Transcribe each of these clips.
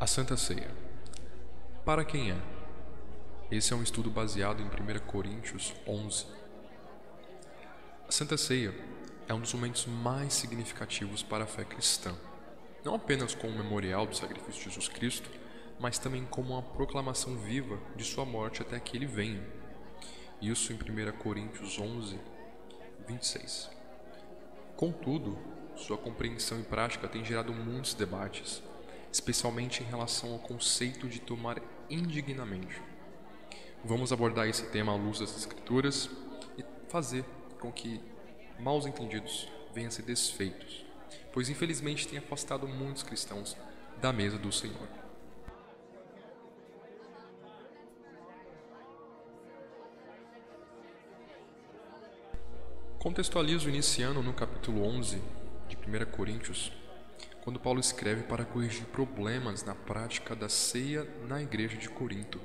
A Santa Ceia. Para quem é? Esse é um estudo baseado em 1 Coríntios 11. A Santa Ceia é um dos momentos mais significativos para a fé cristã, não apenas como memorial do sacrifício de Jesus Cristo, mas também como uma proclamação viva de sua morte até que ele venha. Isso em 1 Coríntios 11, 26. Contudo, sua compreensão e prática tem gerado muitos debates, especialmente em relação ao conceito de tomar indignamente. Vamos abordar esse tema à luz das Escrituras e fazer com que maus entendidos venham a ser desfeitos, pois infelizmente tem afastado muitos cristãos da mesa do Senhor. Contextualizo iniciando no capítulo 11 de 1 Coríntios, quando Paulo escreve para corrigir problemas na prática da ceia na igreja de Corinto.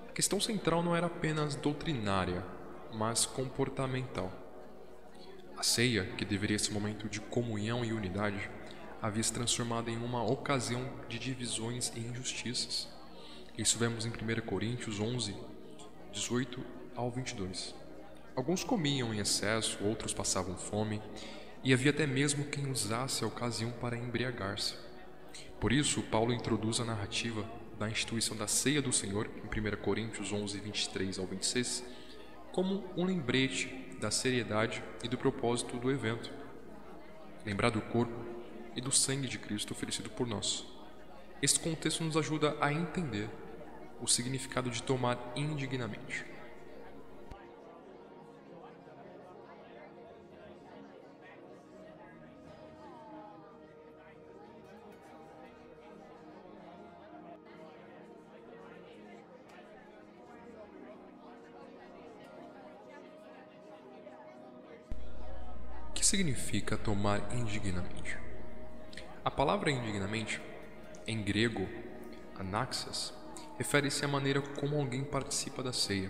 A questão central não era apenas doutrinária, mas comportamental. A ceia, que deveria ser um momento de comunhão e unidade, havia se transformado em uma ocasião de divisões e injustiças. Isso vemos em 1 Coríntios 11, 18 ao 22. Alguns comiam em excesso, outros passavam fome, e havia até mesmo quem usasse a ocasião para embriagar-se. Por isso, Paulo introduz a narrativa da instituição da ceia do Senhor, em 1 Coríntios 11, 23 ao 26, como um lembrete da seriedade e do propósito do evento. Lembrar do corpo e do sangue de Cristo oferecido por nós. Este contexto nos ajuda a entender o significado de tomar indignamente. O que significa tomar indignamente? A palavra indignamente, em grego, anaxias, refere-se à maneira como alguém participa da ceia,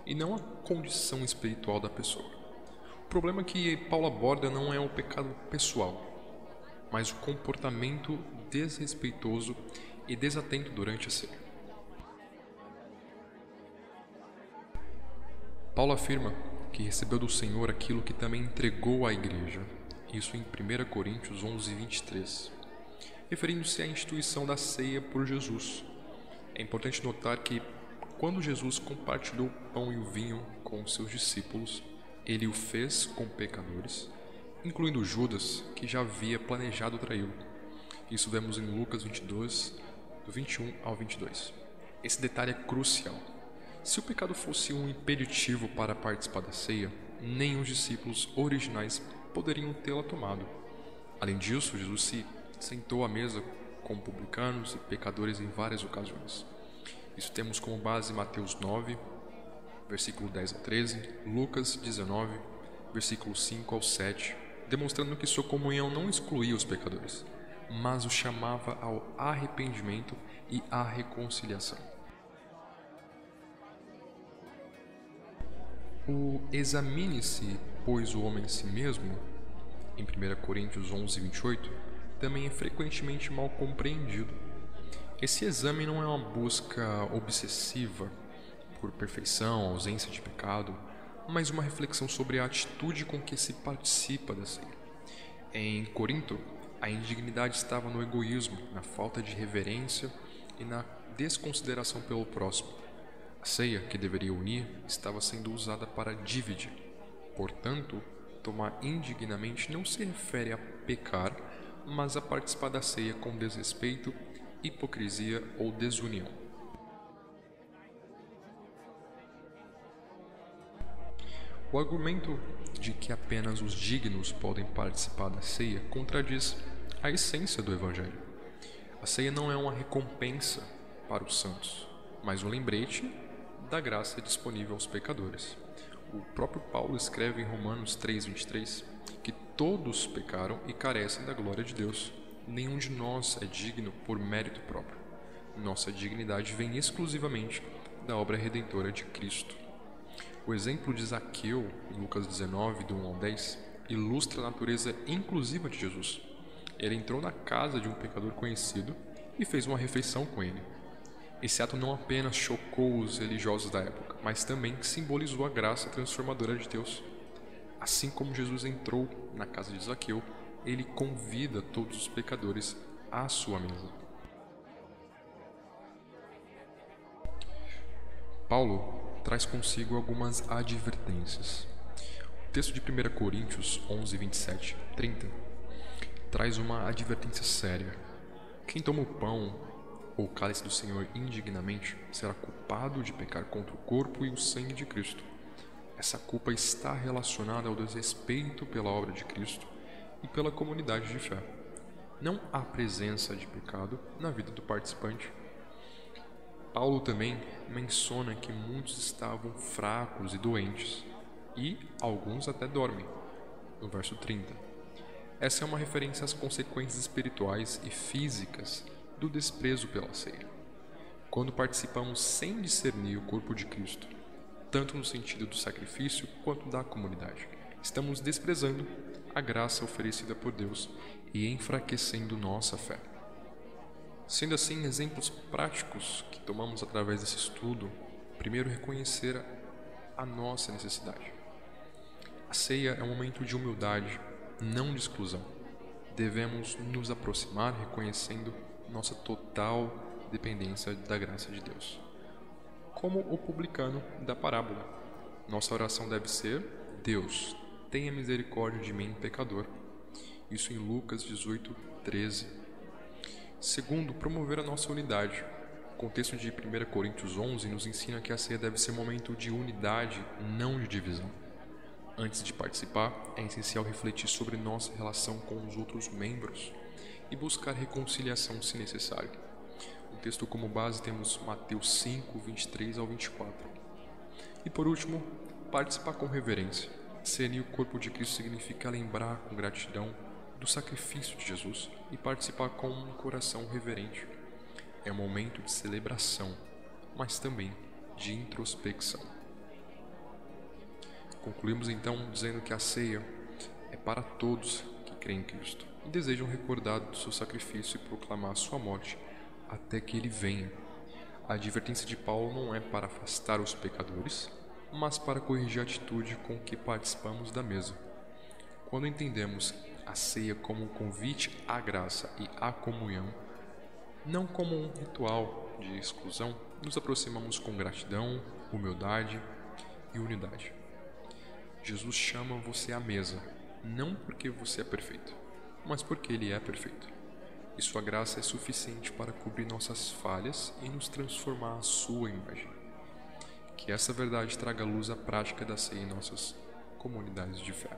e não à condição espiritual da pessoa. O problema que Paulo aborda não é o pecado pessoal, mas o comportamento desrespeitoso e desatento durante a ceia. Paulo afirma que recebeu do Senhor aquilo que também entregou à igreja, isso em 1 Coríntios 11, 23, referindo-se à instituição da ceia por Jesus. É importante notar que, quando Jesus compartilhou o pão e o vinho com os seus discípulos, ele o fez com pecadores, incluindo Judas, que já havia planejado traí-lo. Isso vemos em Lucas 22, do 21 ao 22. Esse detalhe é crucial. Se o pecado fosse um impeditivo para participar da ceia, nem os discípulos originais poderiam tê-la tomado. Além disso, Jesus se sentou à mesa com publicanos e pecadores em várias ocasiões. Isso temos como base Mateus 9, versículo 10 a 13, Lucas 19, versículo 5 ao 7, demonstrando que sua comunhão não excluía os pecadores, mas os chamava ao arrependimento e à reconciliação. O examine-se, pois, o homem a si mesmo, em 1 Coríntios 11, 28, também é frequentemente mal compreendido. Esse exame não é uma busca obsessiva por perfeição, ausência de pecado, mas uma reflexão sobre a atitude com que se participa da ceia. Em Corinto, a indignidade estava no egoísmo, na falta de reverência e na desconsideração pelo próximo. A ceia, que deveria unir, estava sendo usada para dividir. Portanto, tomar indignamente não se refere a pecar, mas a participar da ceia com desrespeito, hipocrisia ou desunião. O argumento de que apenas os dignos podem participar da ceia contradiz a essência do Evangelho. A ceia não é uma recompensa para os santos, mas um lembrete da graça disponível aos pecadores. O próprio Paulo escreve em Romanos 3:23 que todos pecaram e carecem da glória de Deus. Nenhum de nós é digno por mérito próprio. Nossa dignidade vem exclusivamente da obra redentora de Cristo. O exemplo de Zaqueu, em Lucas 19, do 1 ao 10, ilustra a natureza inclusiva de Jesus. Ele entrou na casa de um pecador conhecido e fez uma refeição com ele. Esse ato não apenas chocou os religiosos da época, mas também simbolizou a graça transformadora de Deus. Assim como Jesus entrou na casa de Zaqueu, ele convida todos os pecadores à sua mesa. Paulo traz consigo algumas advertências. O texto de 1 Coríntios 11, 27, 30 traz uma advertência séria. Quem toma o pão ou o cálice do Senhor indignamente será culpado de pecar contra o corpo e o sangue de Cristo. Essa culpa está relacionada ao desrespeito pela obra de Cristo e pela comunidade de fé. Não há presença de pecado na vida do participante. Paulo também menciona que muitos estavam fracos e doentes, e alguns até dormem, no verso 30. Essa é uma referência às consequências espirituais e físicas do desprezo pela ceia. Quando participamos sem discernir o corpo de Cristo, tanto no sentido do sacrifício quanto da comunidade, estamos desprezando a graça oferecida por Deus e enfraquecendo nossa fé. Sendo assim, exemplos práticos que tomamos através desse estudo, primeiro, reconhecer a nossa necessidade. A ceia é um momento de humildade, não de exclusão. Devemos nos aproximar reconhecendo nossa total dependência da graça de Deus. Como o publicano da parábola, nossa oração deve ser: Deus, tenha misericórdia de mim, pecador. Isso em Lucas 18, 13. Segundo, promover a nossa unidade. O contexto de 1 Coríntios 11 nos ensina que a ceia deve ser um momento de unidade, não de divisão. Antes de participar, é essencial refletir sobre nossa relação com os outros membros e buscar reconciliação se necessário. No texto como base temos Mateus 5, 23 ao 24. E por último, participar com reverência. Discernir o corpo de Cristo significa lembrar com gratidão do sacrifício de Jesus e participar com um coração reverente. É um momento de celebração, mas também de introspecção. Concluímos então dizendo que a ceia é para todos que creem em Cristo e desejam recordar do seu sacrifício e proclamar a sua morte até que ele venha. A advertência de Paulo não é para afastar os pecadores, mas para corrigir a atitude com que participamos da mesa. Quando entendemos a ceia como um convite à graça e à comunhão, não como um ritual de exclusão, nos aproximamos com gratidão, humildade e unidade. Jesus chama você à mesa, não porque você é perfeito, mas porque Ele é perfeito. E sua graça é suficiente para cobrir nossas falhas e nos transformar à sua imagem. Que essa verdade traga luz à prática da ceia em nossas comunidades de fé.